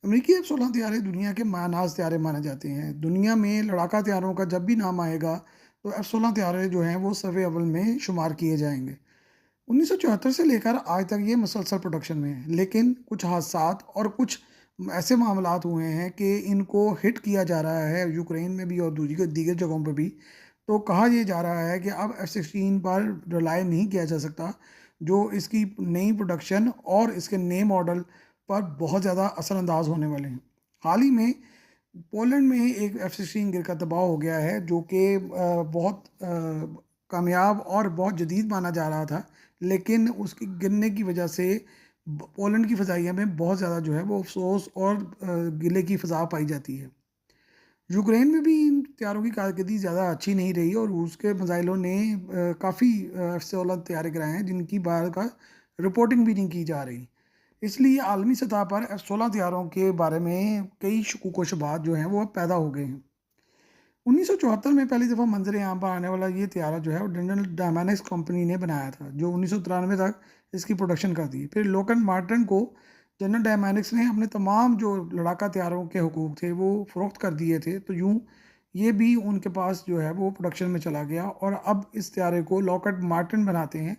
अमेरिकी F-16 तैयारे दुनिया के मानाज़ तैयारे माने जाते हैं। दुनिया में लड़ाका तैयारों का जब भी नाम आएगा, तो F-16 तैयारे जो हैं वो सफ़े अव्वल में शुमार किए जाएँगे। 1974 से लेकर आज तक ये मुसलसल प्रोडक्शन में है, लेकिन कुछ हादसात और कुछ ऐसे मामलात हुए हैं कि इनको हिट किया जा रहा है यूक्रेन में भी और दूसरी दीगर जगहों पर भी। तो कहा ये जा रहा है कि अब F-16 पर रिलाय नहीं किया जा सकता, जो इसकी नई प्रोडक्शन और इसके नए मॉडल पर बहुत ज़्यादा असरअंदाज होने वाले हैं। हाल ही में पोलैंड में एक F-16 गिरकर तबाह हो गया है, जो कि बहुत कामयाब और बहुत जदीद माना जा रहा था, लेकिन उसके गिरने की वजह से पोलैंड की फ़ज़ाइया में बहुत ज़्यादा जो है वो अफसोस और गिले की फ़ज़ा पाई जाती है। यूक्रेन में भी इन हथियारों की कारकर्दगी ज़्यादा अच्छी नहीं रही और रूस के मिसाइलों ने काफ़ी F-16 तैयार कराए हैं, जिनकी बार का रिपोर्टिंग भी नहीं की जा रही। इसलिए आलमी सतह पर F-16 तैयारों के बारे में कई शकूक व शुबहात जो हैं वो अब पैदा हो गए हैं। 1974 में पहली दफ़ा मंजर आम पर आने वाला ये तैयारा जो है वो जनरल डायनामिक्स कंपनी ने बनाया था, जो 1993 तक इसकी प्रोडक्शन कर दी। फिर लोकन मार्टिन को जनरल डायनामिक्स ने अपने तमाम जो लड़ाका तैयारों के हुकूक थे वो फ़रोख्त कर दिए थे, तो यूँ ये भी उनके पास जो है वो प्रोडक्शन में चला गया और अब इस तैयारे को लॉकहार्ट मार्टिन बनाते हैं,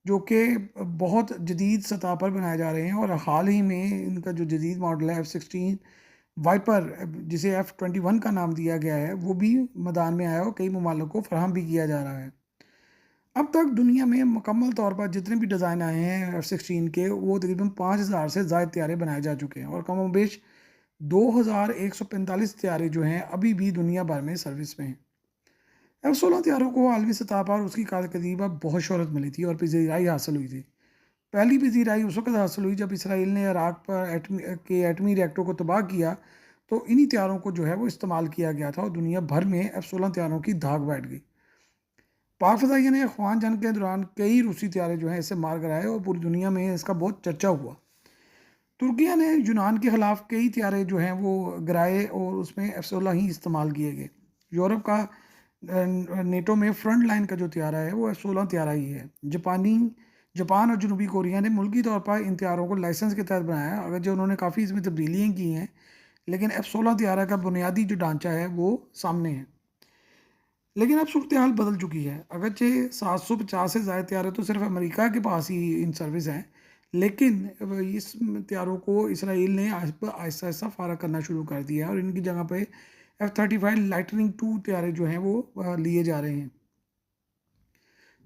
जो कि बहुत जदीद सतह पर बनाए जा रहे हैं। और हाल ही में इनका जो जदीद मॉडल है F-16 वाइपर, जिसे F-21 का नाम दिया गया है, वो भी मैदान में आया और कई ममालिक को फराहम भी किया जा रहा है। अब तक दुनिया में मुकम्मल तौर पर जितने भी डिज़ाइन आए हैं F-16 के, वो तकरीबन 5000 से ज़ायद तैयारे बनाए जा चुके हैं और कमोबेश 2145 तैयारे जो हैं अभी भी दुनिया भर में सर्विस में हैं। F-16 तैयारों को आलमी सतह पर उसकी कारकर्दगी पर बहुत शोहरत मिली थी और पजीराई हासिल हुई थी। पहली पजीराई उस वक्त हासिल हुई जब इसराइल ने इराक पर एटमी रिएक्टर को तबाह किया, तो इन्हीं तैयारों को जो है वो इस्तेमाल किया गया था और दुनिया भर में F-16 तैयारों की धाक बैठ गई। पाक फ़ज़ाइया ने अफ़गान जंग के दौरान कई रूसी तैयारे जो हैं इससे मार गिराए और पूरी दुनिया में इसका बहुत चर्चा हुआ। तुर्किया ने यूनान के ख़िलाफ़ कई तैयारे जो हैं वो गिराए और उसमें F-16 ही इस्तेमाल किए गए। यूरोप का नेटो में फ्रंट लाइन का जो तैयारा है वो F-16 तैयारा ही है। जापान और जनूबी कोरिया ने मुल्की तौर पर इन तैयारों को लाइसेंस के तहत बनाया है, अगर जो उन्होंने काफ़ी इसमें तब्दीलियाँ की हैं, लेकिन F-16 तैयारा का बुनियादी जो ढांचा है वो सामने है। लेकिन अब सूरत हाल बदल चुकी है। अगरचे 750 से ज़ायद तैयारे तो सिर्फ अमेरिका के पास ही इन सर्विस हैं, लेकिन अब इस तैयारों को इसराइल ने आहिस्ता आहिस्ता फारग करना शुरू कर दिया है और इनकी जगह पे F-35 लाइटनिंग 2 तैयारे जो हैं वो लिए जा रहे हैं।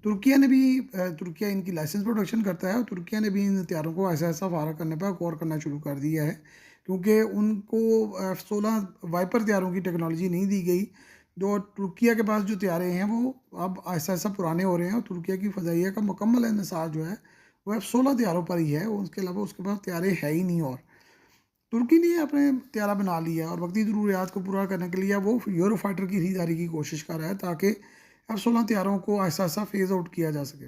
तुर्किया इनकी लाइसेंस प्रोडक्शन करता है और तुर्किया ने भी इन हथियारों को ऐसा ऐसा फारा करने पर गौर करना शुरू कर दिया है, क्योंकि उनको F-16 वाइपर हथियारों की टेक्नोलॉजी नहीं दी गई। जो तुर्किया के पास जो हथियारे हैं वो अब ऐसा ऐसा पुराने हो रहे हैं और तुर्किया की फ़ज़ाइया का मुकम्मल इन्हिसार जो है वो F-16 हथियारों पर ही है, उसके अलावा उसके पास हथियारे है ही नहीं। और तुर्की ने अपने हथियारा बना लिया और वक्ती ज़रूरियात को पूरा करने के लिए वो यूरो फाइटर की खरीदारी की कोशिश कर रहा है, ताकि F-16 हथियारों को ऐसा ऐसा फेज़ आउट किया जा सके।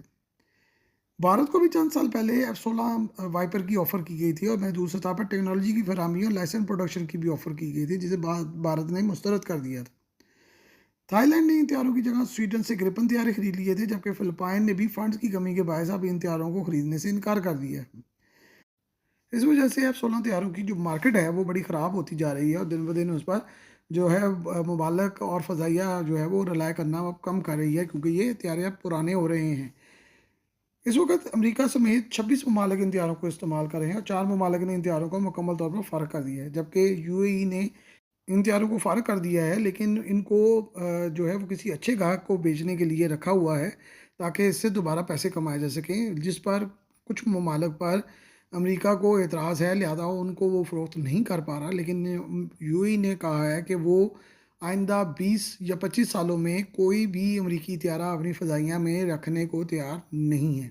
भारत को भी चंद साल पहले F-16 वाइपर की ऑफ़र की गई थी और महदूद सतह पर टेक्नोलॉजी की फरहमी और लाइसेंस प्रोडक्शन की भी ऑफ़र की गई थी, जिसे भारत ने मुस्तरद कर दिया था। थाईलैंड ने इन हथियारों की जगह स्वीडन से ग्रिपन हथियारे खरीद लिए थे, जबकि फ़िलिपाइन ने भी फंड्स की कमी के बायस अब इन हथियारों को खरीदने से इनकार कर दिया है। इस वजह से F-16 हथियारों की जो मार्केट है वो बड़ी ख़राब होती जा रही है और दिन ब दिन उस पर जो है ममालिक और फ़ज़ाइया जो है वो रिलाय करना अब कम कर रही है, क्योंकि ये हथियारे अब पुराने हो रहे हैं। इस वक्त अमेरिका समेत 26 ममालिक इन हथियारों को इस्तेमाल कर रहे हैं और 4 ममालिक ने इन हथियारों को मुकम्मल तौर पर फ़ारग कर दिया है, जबकि यूएई ने इन हथियारों को फ़ारग कर दिया है, लेकिन इनको जो है वो किसी अच्छे ग्राहक को बेचने के लिए रखा हुआ है, ताकि इससे दोबारा पैसे कमाए जा सकें, जिस पर कुछ ममालिक पर अमेरिका को एतराज़ है, लिहाजा उनको वो फ़रोख्त नहीं कर पा रहा। लेकिन यूएई ने कहा है कि वो आइंदा 20 या 25 सालों में कोई भी अमेरिकी हथियारा अपनी फ़ज़ाइया में रखने को तैयार नहीं है।